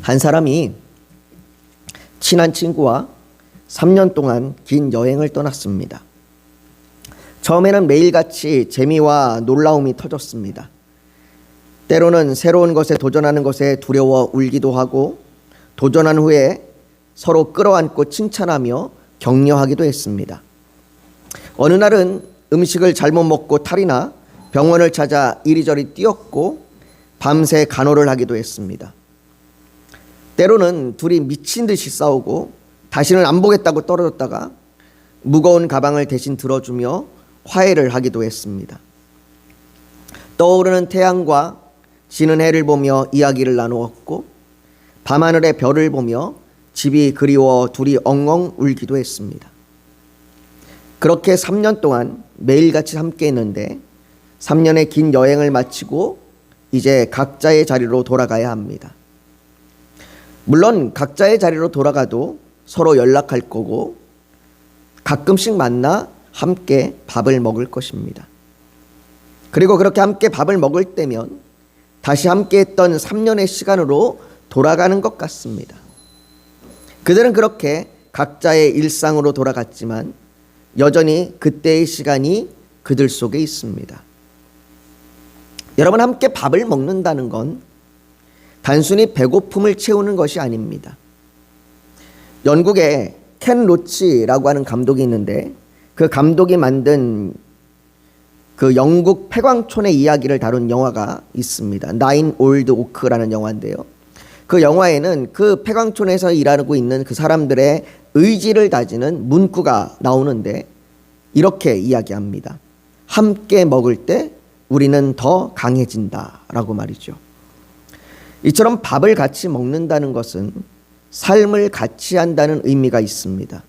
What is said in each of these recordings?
한 사람이 친한 친구와 3년 동안 긴 여행을 떠났습니다. 처음에는 매일같이 재미와 놀라움이 터졌습니다. 때로는 새로운 것에 도전하는 것에 두려워 울기도 하고, 도전한 후에 서로 끌어안고 칭찬하며 격려하기도 했습니다. 어느 날은 음식을 잘못 먹고 탈이 나 병원을 찾아 이리저리 뛰었고, 밤새 간호를 하기도 했습니다. 때로는 둘이 미친 듯이 싸우고 다시는 안 보겠다고 떨어졌다가 무거운 가방을 대신 들어주며 화해를 하기도 했습니다. 떠오르는 태양과 지는 해를 보며 이야기를 나누었고, 밤하늘의 별을 보며 집이 그리워 둘이 엉엉 울기도 했습니다. 그렇게 3년 동안 매일같이 함께 했는데 3년의 긴 여행을 마치고 이제 각자의 자리로 돌아가야 합니다. 물론 각자의 자리로 돌아가도 서로 연락할 거고, 가끔씩 만나 함께 밥을 먹을 것입니다. 그리고 그렇게 함께 밥을 먹을 때면 다시 함께 했던 3년의 시간으로 돌아가는 것 같습니다. 그들은 그렇게 각자의 일상으로 돌아갔지만 여전히 그때의 시간이 그들 속에 있습니다. 여러분, 함께 밥을 먹는다는 건 단순히 배고픔을 채우는 것이 아닙니다. 영국에 켄 로치라고 하는 감독이 있는데, 그 감독이 만든 그 영국 폐광촌의 이야기를 다룬 영화가 있습니다. 나인 올드 오크라는 영화인데요. 그 영화에는 그 폐광촌에서 일하고 있는 그 사람들의 의지를 다지는 문구가 나오는데 이렇게 이야기합니다. 함께 먹을 때 우리는 더 강해진다라고 말이죠. 이처럼 밥을 같이 먹는다는 것은 삶을 같이 한다는 의미가 있습니다.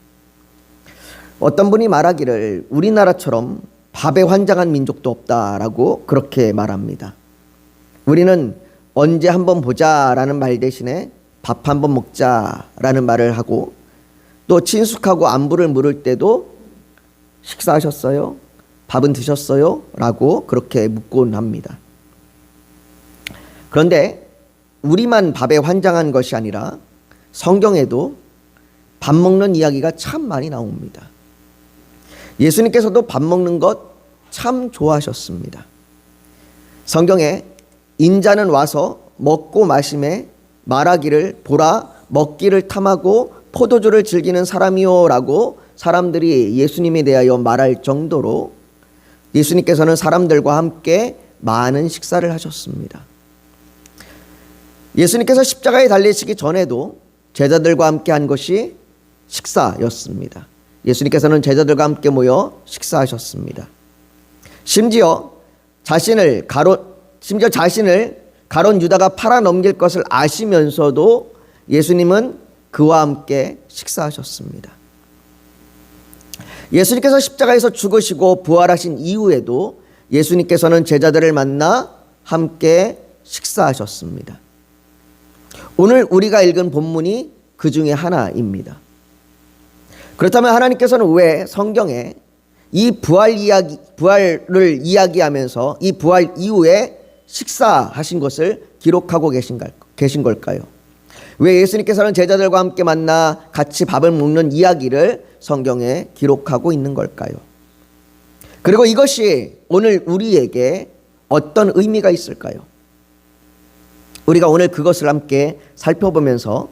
어떤 분이 말하기를 우리나라처럼 밥에 환장한 민족도 없다라고 그렇게 말합니다. 우리는 언제 한번 보자라는 말 대신에 밥 한번 먹자라는 말을 하고, 또 친숙하고 안부를 물을 때도 식사하셨어요? 밥은 드셨어요? 라고 그렇게 묻곤 합니다. 그런데 우리만 밥에 환장한 것이 아니라 성경에도 밥 먹는 이야기가 참 많이 나옵니다. 예수님께서도 밥 먹는 것 참 좋아하셨습니다. 성경에 인자는 와서 먹고 마심에 말하기를 보라 먹기를 탐하고 포도주를 즐기는 사람이요 라고 사람들이 예수님에 대하여 말할 정도로 예수님께서는 사람들과 함께 많은 식사를 하셨습니다. 예수님께서 십자가에 달리시기 전에도 제자들과 함께 한 것이 식사였습니다. 예수님께서는 제자들과 함께 모여 식사하셨습니다. 심지어 자신을 가론 유다가 팔아 넘길 것을 아시면서도 예수님은 그와 함께 식사하셨습니다. 예수님께서 십자가에서 죽으시고 부활하신 이후에도 예수님께서는 제자들을 만나 함께 식사하셨습니다. 오늘 우리가 읽은 본문이 그 중에 하나입니다. 그렇다면 하나님께서는 왜 성경에 이 부활을 이야기하면서 이 부활 이후에 식사하신 것을 기록하고 계신 걸까요? 왜 예수님께서는 제자들과 함께 만나 같이 밥을 먹는 이야기를 성경에 기록하고 있는 걸까요? 그리고 이것이 오늘 우리에게 어떤 의미가 있을까요? 우리가 오늘 그것을 함께 살펴보면서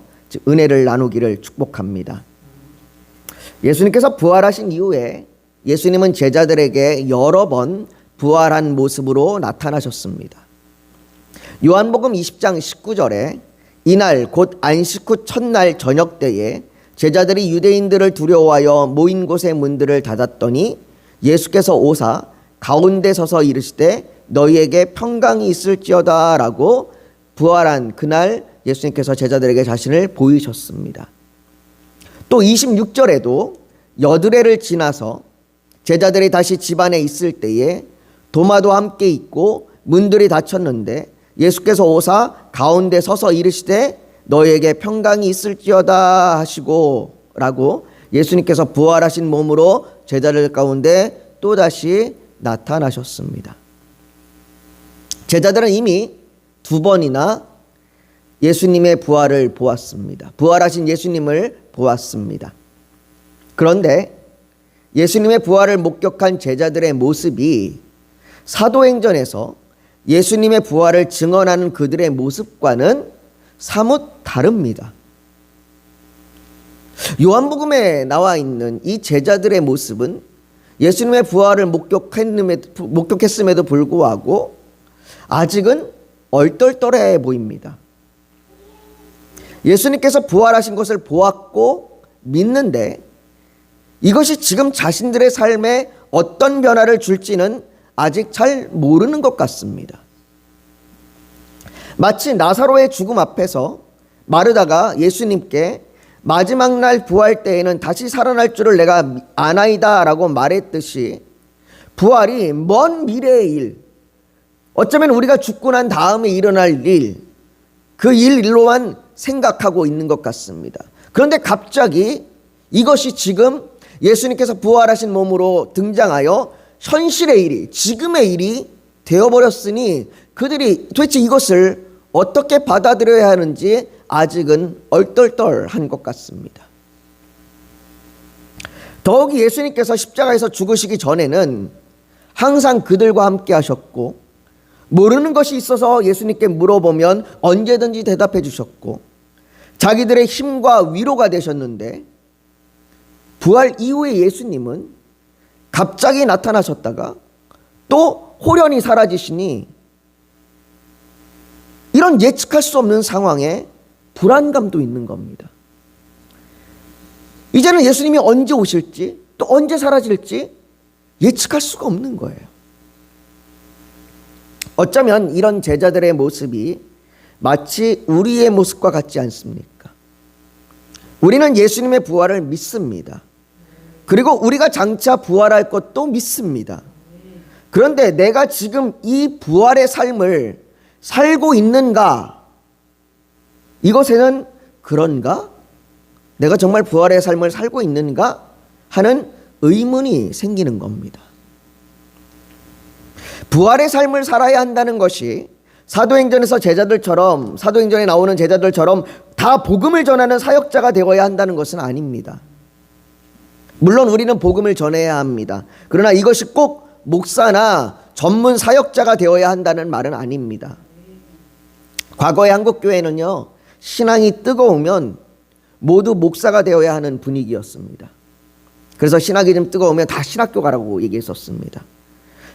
은혜를 나누기를 축복합니다. 예수님께서 부활하신 이후에 예수님은 제자들에게 여러 번 부활한 모습으로 나타나셨습니다. 요한복음 20장 19절에 이날 곧 안식 후 첫날 저녁 때에 제자들이 유대인들을 두려워하여 모인 곳의 문들을 닫았더니 예수께서 오사 가운데 서서 이르시되 너희에게 평강이 있을지어다 라고 부활한 그날 예수님께서 제자들에게 자신을 보이셨습니다. 또 26절에도 여드레를 지나서 제자들이 다시 집안에 있을 때에 도마도 함께 있고 문들이 닫혔는데 예수께서 오사 가운데 서서 이르시되 너희에게 평강이 있을지어다 하시고 라고 예수님께서 부활하신 몸으로 제자들 가운데 또다시 나타나셨습니다. 제자들은 이미 두 번이나 예수님의 부활을 보았습니다. 부활하신 예수님을 보았습니다. 그런데 예수님의 부활을 목격한 제자들의 모습이 사도행전에서 예수님의 부활을 증언하는 그들의 모습과는 사뭇 다릅니다. 요한복음에 나와 있는 이 제자들의 모습은 예수님의 부활을 목격했음에도 불구하고 아직은 얼떨떨해 보입니다. 예수님께서 부활하신 것을 보았고 믿는데 이것이 지금 자신들의 삶에 어떤 변화를 줄지는 아직 잘 모르는 것 같습니다. 마치 나사로의 죽음 앞에서 마르다가 예수님께 마지막 날 부활 때에는 다시 살아날 줄을 내가 아나이다 라고 말했듯이 부활이 먼 미래의 일, 어쩌면 우리가 죽고 난 다음에 일어날 일, 그 일로만 생각하고 있는 것 같습니다. 그런데 갑자기 이것이 지금 예수님께서 부활하신 몸으로 등장하여 현실의 일이, 지금의 일이 되어버렸으니 그들이 도대체 이것을 어떻게 받아들여야 하는지 아직은 얼떨떨한 것 같습니다. 더욱이 예수님께서 십자가에서 죽으시기 전에는 항상 그들과 함께 하셨고 모르는 것이 있어서 예수님께 물어보면 언제든지 대답해 주셨고 자기들의 힘과 위로가 되셨는데 부활 이후에 예수님은 갑자기 나타나셨다가 또 호련히 사라지시니 이런 예측할 수 없는 상황에 불안감도 있는 겁니다. 이제는 예수님이 언제 오실지 또 언제 사라질지 예측할 수가 없는 거예요. 어쩌면 이런 제자들의 모습이 마치 우리의 모습과 같지 않습니까? 우리는 예수님의 부활을 믿습니다. 그리고 우리가 장차 부활할 것도 믿습니다. 그런데 내가 지금 이 부활의 삶을 살고 있는가? 이것에는 그런가? 내가 정말 부활의 삶을 살고 있는가? 하는 의문이 생기는 겁니다. 부활의 삶을 살아야 한다는 것이 사도행전에서 제자들처럼, 사도행전에 나오는 제자들처럼 다 복음을 전하는 사역자가 되어야 한다는 것은 아닙니다. 물론 우리는 복음을 전해야 합니다. 그러나 이것이 꼭 목사나 전문 사역자가 되어야 한다는 말은 아닙니다. 과거의 한국교회는요, 신앙이 뜨거우면 모두 목사가 되어야 하는 분위기였습니다. 그래서 신학이 좀 뜨거우면 다 신학교 가라고 얘기했었습니다.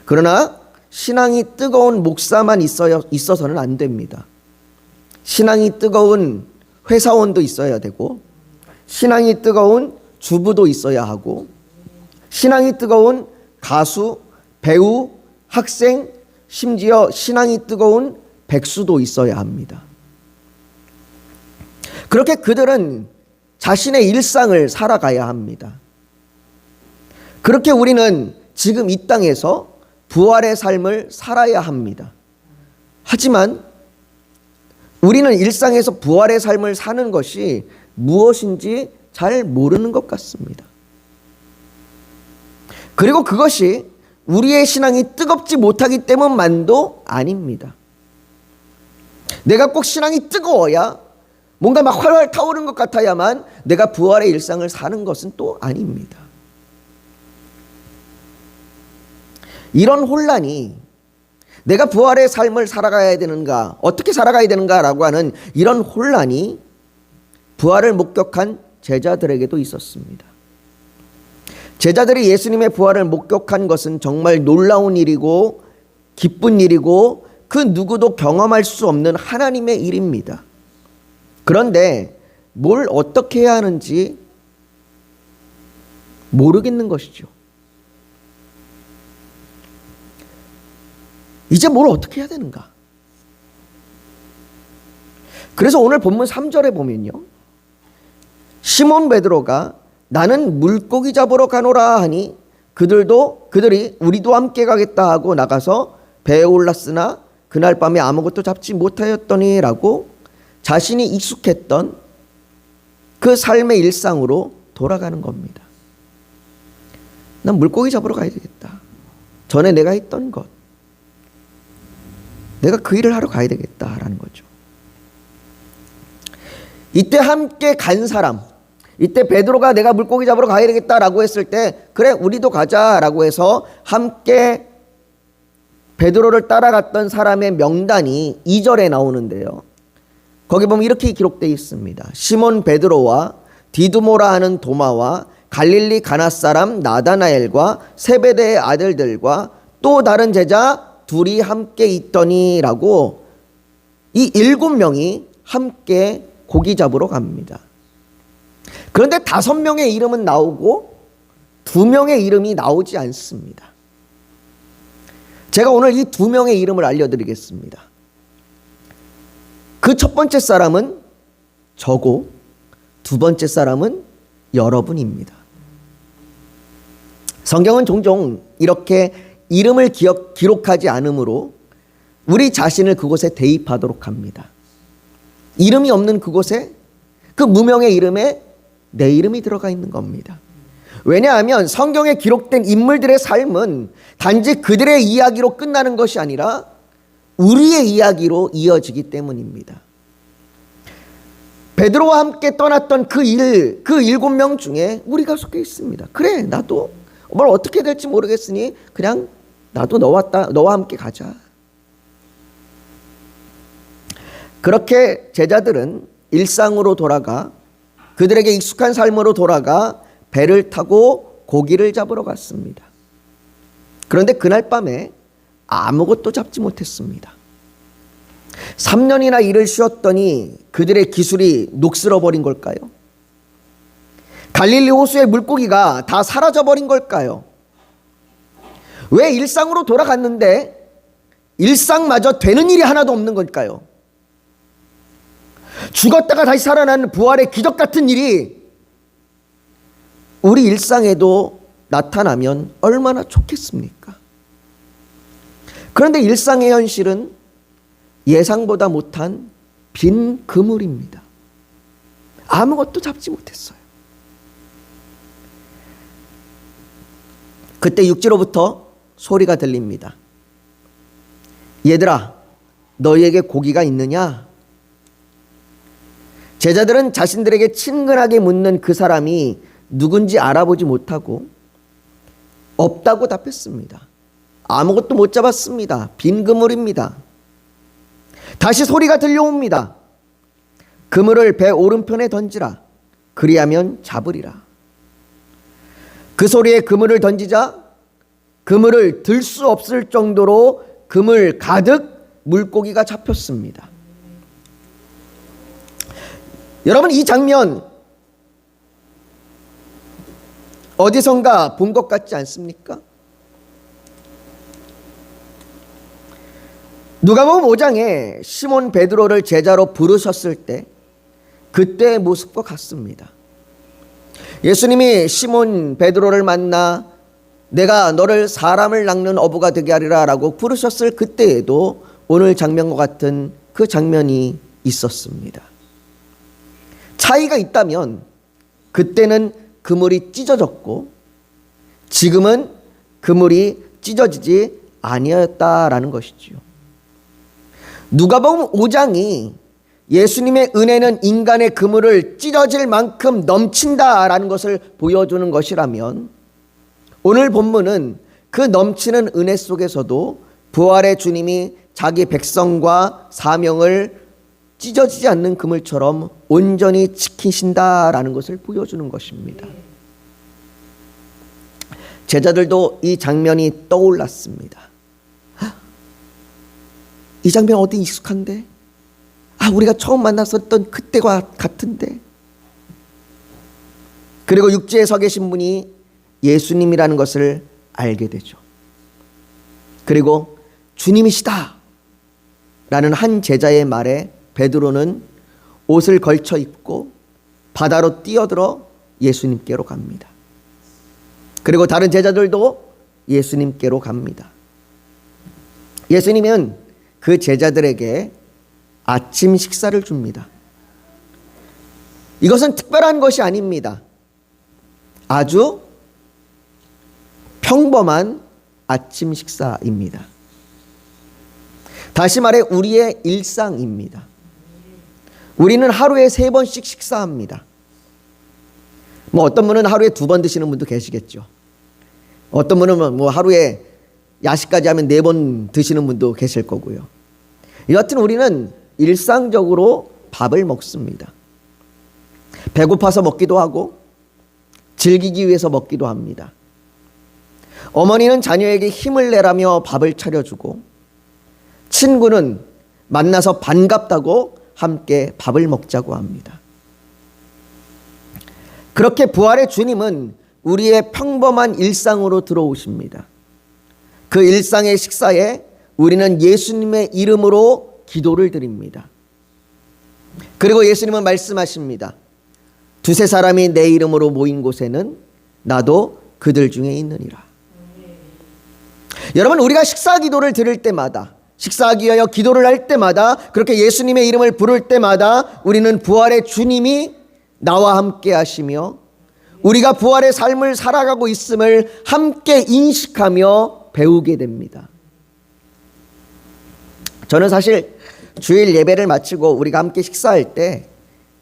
그러나 신앙이 뜨거운 목사만 있어서는 안 됩니다. 신앙이 뜨거운 회사원도 있어야 되고 신앙이 뜨거운 주부도 있어야 하고 신앙이 뜨거운 가수, 배우, 학생, 심지어 신앙이 뜨거운 백수도 있어야 합니다. 그렇게 그들은 자신의 일상을 살아가야 합니다. 그렇게 우리는 지금 이 땅에서 부활의 삶을 살아야 합니다. 하지만 우리는 일상에서 부활의 삶을 사는 것이 무엇인지 잘 모르는 것 같습니다. 그리고 그것이 우리의 신앙이 뜨겁지 못하기 때문만도 아닙니다. 내가 꼭 신앙이 뜨거워야 뭔가 막 활활 타오르는 것 같아야만 내가 부활의 일상을 사는 것은 또 아닙니다. 이런 혼란이 내가 부활의 삶을 살아가야 되는가, 어떻게 살아가야 되는가라고 하는 이런 혼란이 부활을 목격한 제자들에게도 있었습니다. 제자들이 예수님의 부활을 목격한 것은 정말 놀라운 일이고 기쁜 일이고 그 누구도 경험할 수 없는 하나님의 일입니다. 그런데 뭘 어떻게 해야 하는지 모르겠는 것이죠. 이제 뭘 어떻게 해야 되는가? 그래서 오늘 본문 3절에 보면요, 시몬 베드로가 나는 물고기 잡으러 가노라 하니 그들이 우리도 함께 가겠다 하고 나가서 배에 올랐으나 그날 밤에 아무것도 잡지 못하였더니 라고 자신이 익숙했던 그 삶의 일상으로 돌아가는 겁니다. 난 물고기 잡으러 가야 되겠다. 전에 내가 했던 것, 내가 그 일을 하러 가야 되겠다라는 거죠. 이때 함께 간 사람, 이때 베드로가 내가 물고기 잡으러 가야 되겠다라고 했을 때 그래 우리도 가자라고 해서 함께 베드로를 따라갔던 사람의 명단이 2절에 나오는데요. 거기 보면 이렇게 기록되어 있습니다. 시몬 베드로와 디두모라 하는 도마와 갈릴리 가나 사람 나다나엘과 세베대의 아들들과 또 다른 제자 둘이 함께 있더니라고 이 7명이 함께 고기 잡으러 갑니다. 그런데 5명의 이름은 나오고 2명의 이름이 나오지 않습니다. 제가 오늘 이 2명의 이름을 알려드리겠습니다. 그 첫 번째 사람은 저고 두 번째 사람은 여러분입니다. 성경은 종종 이렇게 이름을 기록하지 않으므로 우리 자신을 그곳에 대입하도록 합니다. 이름이 없는 그곳에 그 무명의 이름에 내 이름이 들어가 있는 겁니다. 왜냐하면 성경에 기록된 인물들의 삶은 단지 그들의 이야기로 끝나는 것이 아니라 우리의 이야기로 이어지기 때문입니다. 베드로와 함께 떠났던 그 7명 중에 우리가 속해 있습니다. 그래 나도 뭘 어떻게 될지 모르겠으니 그냥 나도 너와 함께 가자. 그렇게 제자들은 일상으로 돌아가 그들에게 익숙한 삶으로 돌아가 배를 타고 고기를 잡으러 갔습니다. 그런데 그날 밤에 아무것도 잡지 못했습니다. 3년이나 일을 쉬었더니 그들의 기술이 녹슬어 버린 걸까요? 갈릴리 호수의 물고기가 다 사라져 버린 걸까요? 왜 일상으로 돌아갔는데 일상마저 되는 일이 하나도 없는 걸까요? 죽었다가 다시 살아나는 부활의 기적 같은 일이 우리 일상에도 나타나면 얼마나 좋겠습니까? 그런데 일상의 현실은 예상보다 못한 빈 그물입니다. 아무것도 잡지 못했어요. 그때 육지로부터 소리가 들립니다. 얘들아, 너희에게 고기가 있느냐? 제자들은 자신들에게 친근하게 묻는 그 사람이 누군지 알아보지 못하고 없다고 답했습니다. 아무것도 못 잡았습니다. 빈 그물입니다. 다시 소리가 들려옵니다. 그물을 배 오른편에 던지라. 그리하면 잡으리라. 그 소리에 그물을 던지자 그물을 들 수 없을 정도로 그물 가득 물고기가 잡혔습니다. 여러분, 이 장면 어디선가 본 것 같지 않습니까? 누가복음 5장에 시몬 베드로를 제자로 부르셨을 때 그때의 모습과 같습니다. 예수님이 시몬 베드로를 만나 내가 너를 사람을 낚는 어부가 되게 하리라 라고 부르셨을 그때에도 오늘 장면과 같은 그 장면이 있었습니다. 차이가 있다면 그때는 그물이 찢어졌고 지금은 그물이 찢어지지 아니었다라는 것이지요. 누가복음 5장이 예수님의 은혜는 인간의 그물을 찢어질 만큼 넘친다라는 것을 보여주는 것이라면 오늘 본문은 그 넘치는 은혜 속에서도 부활의 주님이 자기 백성과 사명을 찢어지지 않는 그물처럼 온전히 지키신다라는 것을 보여주는 것입니다. 제자들도 이 장면이 떠올랐습니다. 이 장면 어디 익숙한데? 우리가 처음 만났었던 그때와 같은데. 그리고 육지에 서 계신 분이 예수님이라는 것을 알게 되죠. 그리고 주님이시다 라는 한 제자의 말에 베드로는 옷을 걸쳐 입고 바다로 뛰어들어 예수님께로 갑니다. 그리고 다른 제자들도 예수님께로 갑니다. 예수님은 그 제자들에게 아침 식사를 줍니다. 이것은 특별한 것이 아닙니다. 아주 평범한 아침 식사입니다. 다시 말해 우리의 일상입니다. 우리는 하루에 3번씩 식사합니다. 뭐 어떤 분은 하루에 2번 드시는 분도 계시겠죠. 어떤 분은 뭐 하루에 야식까지 하면 4번 드시는 분도 계실 거고요. 여하튼 우리는 일상적으로 밥을 먹습니다. 배고파서 먹기도 하고 즐기기 위해서 먹기도 합니다. 어머니는 자녀에게 힘을 내라며 밥을 차려주고, 친구는 만나서 반갑다고 함께 밥을 먹자고 합니다. 그렇게 부활의 주님은 우리의 평범한 일상으로 들어오십니다. 그 일상의 식사에 우리는 예수님의 이름으로 기도를 드립니다. 그리고 예수님은 말씀하십니다. 2-3 사람이 내 이름으로 모인 곳에는 나도 그들 중에 있느니라. 여러분, 우리가 식사 기도를 드릴 때마다, 식사하기 위하여 기도를 할 때마다, 그렇게 예수님의 이름을 부를 때마다 우리는 부활의 주님이 나와 함께 하시며 우리가 부활의 삶을 살아가고 있음을 함께 인식하며 배우게 됩니다. 저는 사실 주일 예배를 마치고 우리가 함께 식사할 때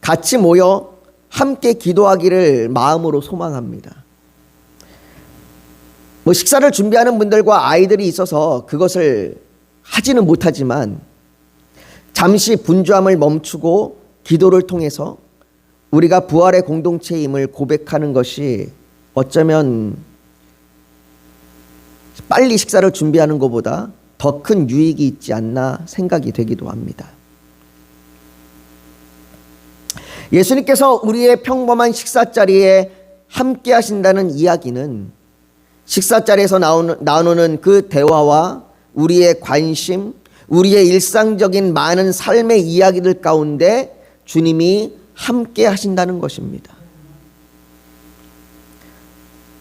같이 모여 함께 기도하기를 마음으로 소망합니다. 뭐 식사를 준비하는 분들과 아이들이 있어서 그것을 하지는 못하지만 잠시 분주함을 멈추고 기도를 통해서 우리가 부활의 공동체임을 고백하는 것이 어쩌면 빨리 식사를 준비하는 것보다 더 큰 유익이 있지 않나 생각이 되기도 합니다. 예수님께서 우리의 평범한 식사자리에 함께 하신다는 이야기는 식사자리에서 나누는 그 대화와 우리의 관심, 우리의 일상적인 많은 삶의 이야기들 가운데 주님이 함께 하신다는 것입니다.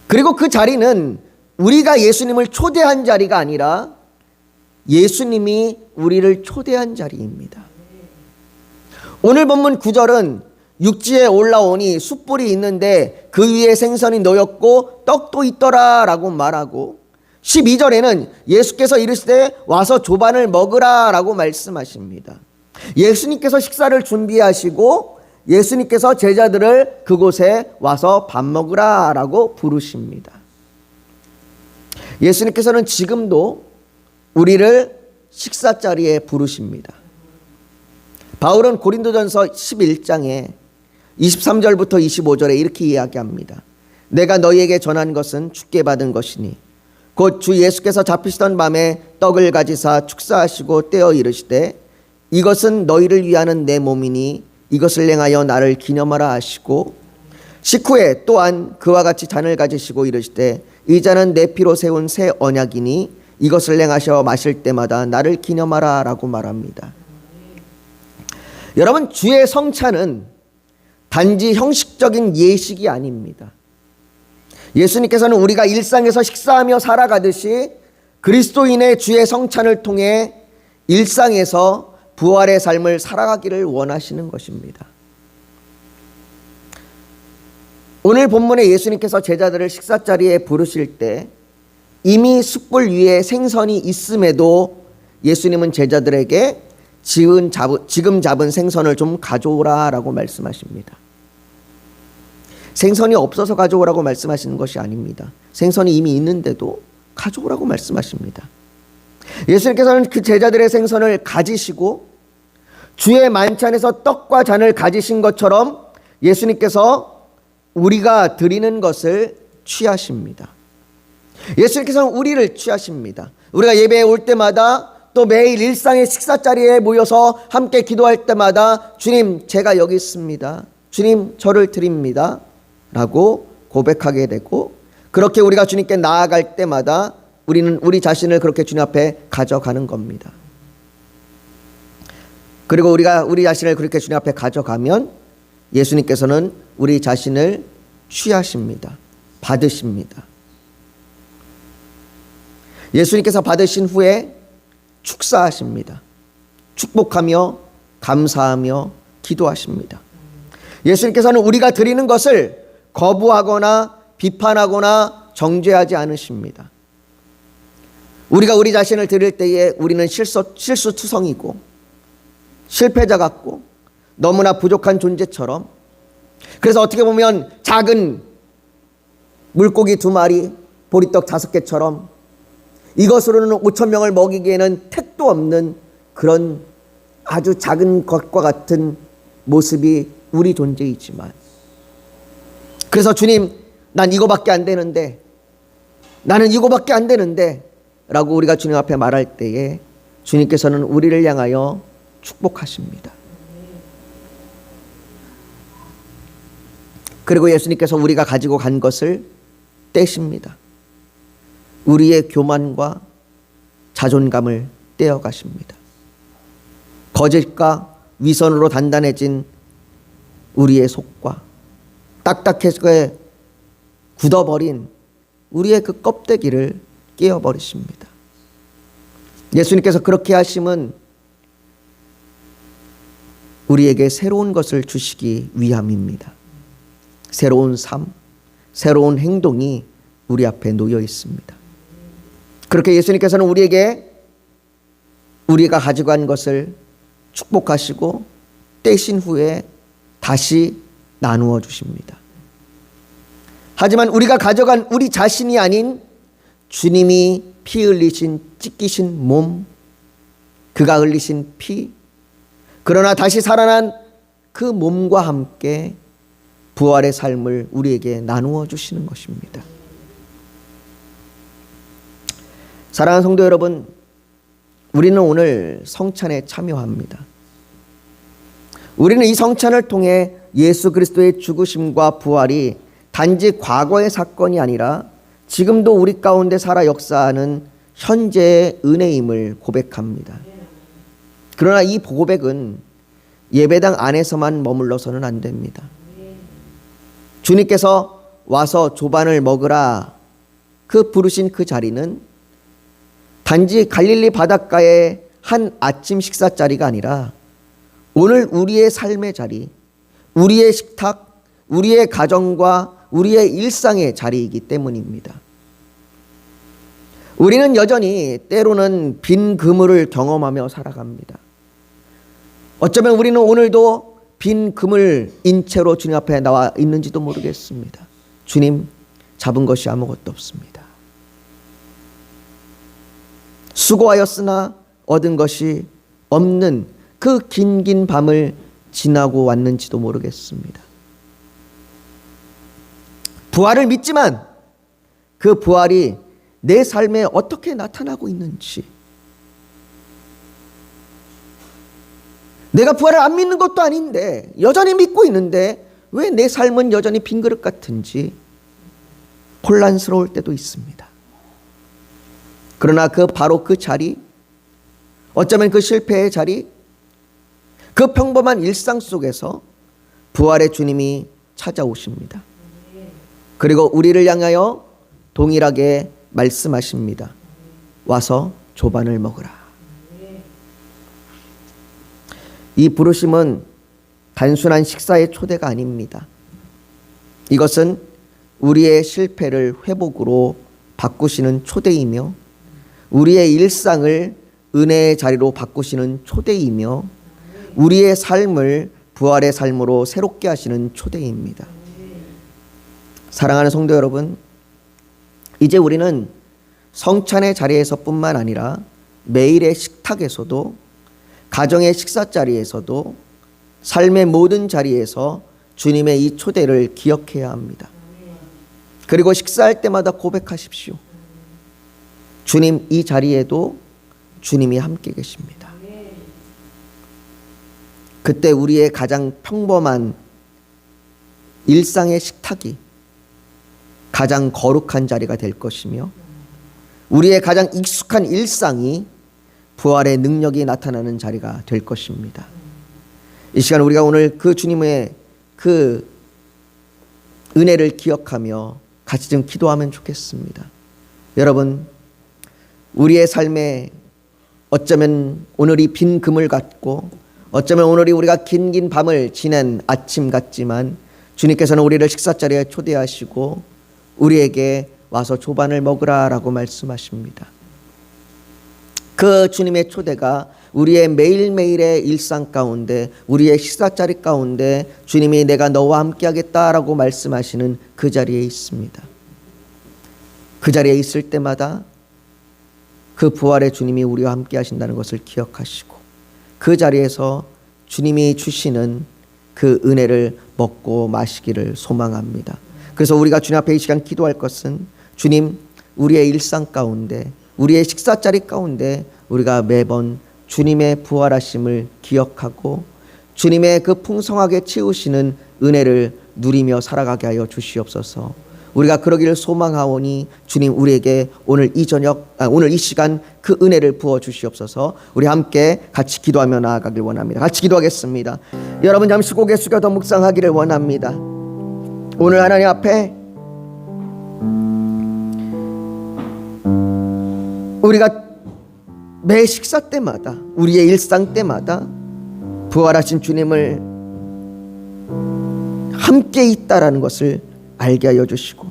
그리고 그 자리는 우리가 예수님을 초대한 자리가 아니라 예수님이 우리를 초대한 자리입니다. 오늘 본문 9절은 육지에 올라오니 숯불이 있는데 그 위에 생선이 놓였고 떡도 있더라 라고 말하고, 12절에는 예수께서 이르시되 와서 조반을 먹으라 라고 말씀하십니다. 예수님께서 식사를 준비하시고 예수님께서 제자들을 그곳에 와서 밥 먹으라 라고 부르십니다. 예수님께서는 지금도 우리를 식사자리에 부르십니다. 바울은 고린도전서 11장에 23절부터 25절에 이렇게 이야기합니다. 내가 너희에게 전한 것은 주께 받은 것이니 곧 주 예수께서 잡히시던 밤에 떡을 가지사 축사하시고 떼어 이르시되 이것은 너희를 위하는 내 몸이니 이것을 행하여 나를 기념하라 하시고, 식후에 또한 그와 같이 잔을 가지시고 이르시되 이 잔은 내 피로 세운 새 언약이니 이것을 행하셔 마실 때마다 나를 기념하라 라고 말합니다. 여러분, 주의 성찬은 단지 형식적인 예식이 아닙니다. 예수님께서는 우리가 일상에서 식사하며 살아가듯이 그리스도인의 주의 성찬을 통해 일상에서 부활의 삶을 살아가기를 원하시는 것입니다. 오늘 본문에 예수님께서 제자들을 식사자리에 부르실 때 이미 숯불 위에 생선이 있음에도 예수님은 제자들에게 지금 잡은 생선을 좀 가져오라 라고 말씀하십니다. 생선이 없어서 가져오라고 말씀하시는 것이 아닙니다. 생선이 이미 있는데도 가져오라고 말씀하십니다. 예수님께서는 그 제자들의 생선을 가지시고 주의 만찬에서 떡과 잔을 가지신 것처럼 예수님께서 우리가 드리는 것을 취하십니다. 예수님께서는 우리를 취하십니다. 우리가 예배에 올 때마다 또 매일 일상의 식사자리에 모여서 함께 기도할 때마다 주님, 제가 여기 있습니다. 주님, 저를 드립니다. 라고 고백하게 되고, 그렇게 우리가 주님께 나아갈 때마다 우리는 우리 자신을 그렇게 주님 앞에 가져가는 겁니다. 그리고 우리가 우리 자신을 그렇게 주님 앞에 가져가면 예수님께서는 우리 자신을 취하십니다. 받으십니다. 예수님께서 받으신 후에 축사하십니다. 축복하며 감사하며 기도하십니다. 예수님께서는 우리가 드리는 것을 거부하거나 비판하거나 정죄하지 않으십니다. 우리가 우리 자신을 드릴 때에 우리는 실수투성이고 실패자 같고 너무나 부족한 존재처럼, 그래서 어떻게 보면 작은 물고기 2마리, 보리떡 5개처럼 이것으로는 5,000명을 먹이기에는 택도 없는 그런 아주 작은 것과 같은 모습이 우리 존재이지만, 그래서 주님, 난 이거밖에 안 되는데, 나는 이거밖에 안 되는데 라고 우리가 주님 앞에 말할 때에 주님께서는 우리를 향하여 축복하십니다. 그리고 예수님께서 우리가 가지고 간 것을 떼십니다. 우리의 교만과 자존감을 떼어 가십니다. 거짓과 위선으로 단단해진 우리의 속과 딱딱하게 굳어버린 우리의 그 껍데기를 깨어버리십니다. 예수님께서 그렇게 하심은 우리에게 새로운 것을 주시기 위함입니다. 새로운 삶, 새로운 행동이 우리 앞에 놓여 있습니다. 그렇게 예수님께서는 우리에게 우리가 가지고 간 것을 축복하시고 떼신 후에 다시 나누어 주십니다. 하지만 우리가 가져간 우리 자신이 아닌 주님이 피 흘리신 찢기신 몸, 그가 흘리신 피, 그러나 다시 살아난 그 몸과 함께 부활의 삶을 우리에게 나누어 주시는 것입니다. 사랑하는 성도 여러분, 우리는 오늘 성찬에 참여합니다. 우리는 이 성찬을 통해 예수 그리스도의 죽으심과 부활이 단지 과거의 사건이 아니라 지금도 우리 가운데 살아 역사하는 현재의 은혜임을 고백합니다. 그러나 이 고백은 예배당 안에서만 머물러서는 안 됩니다. 주님께서 와서 조반을 먹으라 그 부르신 그 자리는 단지 갈릴리 바닷가의 한 아침 식사 자리가 아니라 오늘 우리의 삶의 자리, 우리의 식탁, 우리의 가정과 우리의 일상의 자리이기 때문입니다. 우리는 여전히 때로는 빈 그물을 경험하며 살아갑니다. 어쩌면 우리는 오늘도 빈 그물 인채로 주님 앞에 나와 있는지도 모르겠습니다. 주님, 잡은 것이 아무것도 없습니다. 수고하였으나 얻은 것이 없는 그 긴 밤을 지나고 왔는지도 모르겠습니다. 부활을 믿지만 그 부활이 내 삶에 어떻게 나타나고 있는지, 내가 부활을 안 믿는 것도 아닌데 여전히 믿고 있는데 왜 내 삶은 여전히 빈 그릇 같은지 혼란스러울 때도 있습니다. 그러나 바로 그 자리, 어쩌면 그 실패의 자리, 그 평범한 일상 속에서 부활의 주님이 찾아오십니다. 그리고 우리를 향하여 동일하게 말씀하십니다. 와서 조반을 먹으라. 이 부르심은 단순한 식사의 초대가 아닙니다. 이것은 우리의 실패를 회복으로 바꾸시는 초대이며 우리의 일상을 은혜의 자리로 바꾸시는 초대이며 우리의 삶을 부활의 삶으로 새롭게 하시는 초대입니다. 사랑하는 성도 여러분, 이제 우리는 성찬의 자리에서뿐만 아니라 매일의 식탁에서도, 가정의 식사 자리에서도, 삶의 모든 자리에서 주님의 이 초대를 기억해야 합니다. 그리고 식사할 때마다 고백하십시오. 주님, 이 자리에도 주님이 함께 계십니다. 그때 우리의 가장 평범한 일상의 식탁이 가장 거룩한 자리가 될 것이며 우리의 가장 익숙한 일상이 부활의 능력이 나타나는 자리가 될 것입니다. 이 시간 우리가 오늘 그 주님의 그 은혜를 기억하며 같이 좀 기도하면 좋겠습니다. 여러분, 우리의 삶에 어쩌면 오늘이 빈 그물 같고 어쩌면 오늘이 우리가 긴 밤을 지낸 아침 같지만 주님께서는 우리를 식사자리에 초대하시고 우리에게 와서 조반을 먹으라 라고 말씀하십니다. 그 주님의 초대가 우리의 매일매일의 일상 가운데, 우리의 식사자리 가운데 주님이 내가 너와 함께 하겠다라고 말씀하시는 그 자리에 있습니다. 그 자리에 있을 때마다 그 부활의 주님이 우리와 함께 하신다는 것을 기억하시고, 그 자리에서 주님이 주시는 그 은혜를 먹고 마시기를 소망합니다. 그래서 우리가 주님 앞에 이 시간 기도할 것은, 주님, 우리의 일상 가운데, 우리의 식사자리 가운데 우리가 매번 주님의 부활하심을 기억하고 주님의 그 풍성하게 채우시는 은혜를 누리며 살아가게 하여 주시옵소서. 우리가 그러기를 소망하오니 주님, 우리에게 오늘 이 시간 그 은혜를 부어 주시옵소서. 우리 함께 같이 기도하며 나아가길 원합니다. 같이 기도하겠습니다. 여러분 잠시 고개 숙여 더 묵상하기를 원합니다. 오늘 하나님 앞에 우리가 매 식사 때마다, 우리의 일상 때마다 부활하신 주님을 함께 있다라는 것을 알게 하여 주시고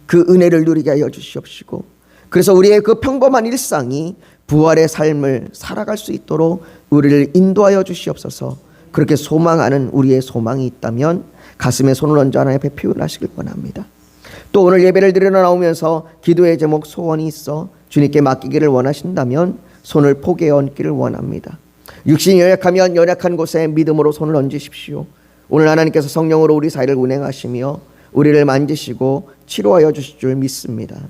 그 은혜를 누리게 하여 주시옵시고, 그래서 우리의 그 평범한 일상이 부활의 삶을 살아갈 수 있도록 우리를 인도하여 주시옵소서. 그렇게 소망하는 우리의 소망이 있다면 가슴에 손을 얹어 하나님 앞에 표현하시길 원합니다. 또 오늘 예배를 드리러 나오면서 기도의 제목, 소원이 있어 주님께 맡기기를 원하신다면 손을 포개에 얹기를 원합니다. 육신이 연약하면 연약한 곳에 믿음으로 손을 얹으십시오. 오늘 하나님께서 성령으로 우리 사이를 운행하시며 우리를 만지시고 치료하여 주실 줄 믿습니다.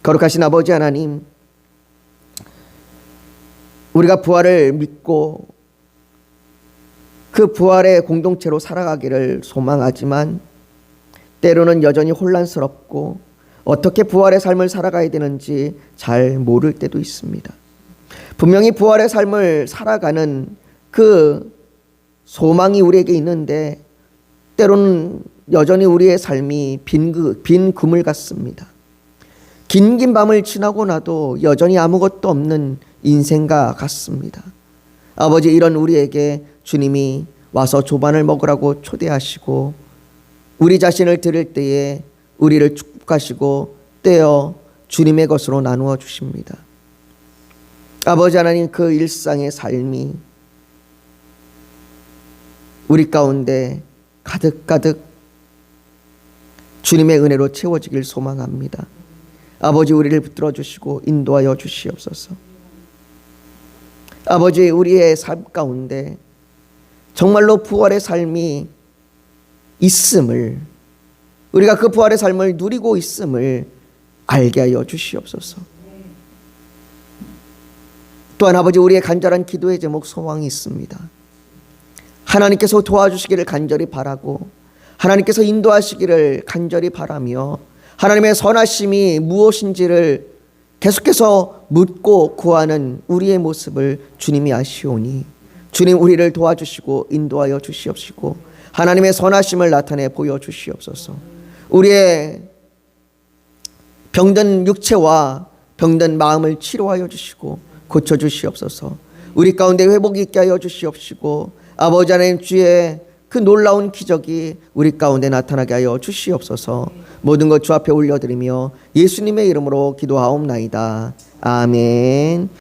거룩하신 아버지 하나님, 우리가 부활을 믿고 그 부활의 공동체로 살아가기를 소망하지만 때로는 여전히 혼란스럽고 어떻게 부활의 삶을 살아가야 되는지 잘 모를 때도 있습니다. 분명히 부활의 삶을 살아가는 그 소망이 우리에게 있는데 때로는 여전히 우리의 삶이 빈 그물 같습니다. 긴 밤을 지나고 나도 여전히 아무것도 없는 인생과 같습니다. 아버지, 이런 우리에게 주님이 와서 조반을 먹으라고 초대하시고 우리 자신을 드릴 때에 우리를 축복하시고 떼어 주님의 것으로 나누어 주십니다. 아버지 하나님, 그 일상의 삶이 우리 가운데 가득가득 주님의 은혜로 채워지길 소망합니다. 아버지, 우리를 붙들어 주시고 인도하여 주시옵소서. 아버지, 우리의 삶 가운데 정말로 부활의 삶이 있음을, 우리가 그 부활의 삶을 누리고 있음을 알게 하여 주시옵소서. 또한 아버지, 우리의 간절한 기도의 제목, 소망이 있습니다. 하나님께서 도와주시기를 간절히 바라고 하나님께서 인도하시기를 간절히 바라며 하나님의 선하심이 무엇인지를 계속해서 묻고 구하는 우리의 모습을 주님이 아시오니 주님, 우리를 도와주시고 인도하여 주시옵시고 하나님의 선하심을 나타내 보여주시옵소서. 우리의 병든 육체와 병든 마음을 치료하여 주시고 고쳐주시옵소서. 우리 가운데 회복이 있게 하여 주시옵시고 아버지 하나님, 주의 그 놀라운 기적이 우리 가운데 나타나게 하여 주시옵소서. 모든 것 주 앞에 올려드리며 예수님의 이름으로 기도하옵나이다. 아멘.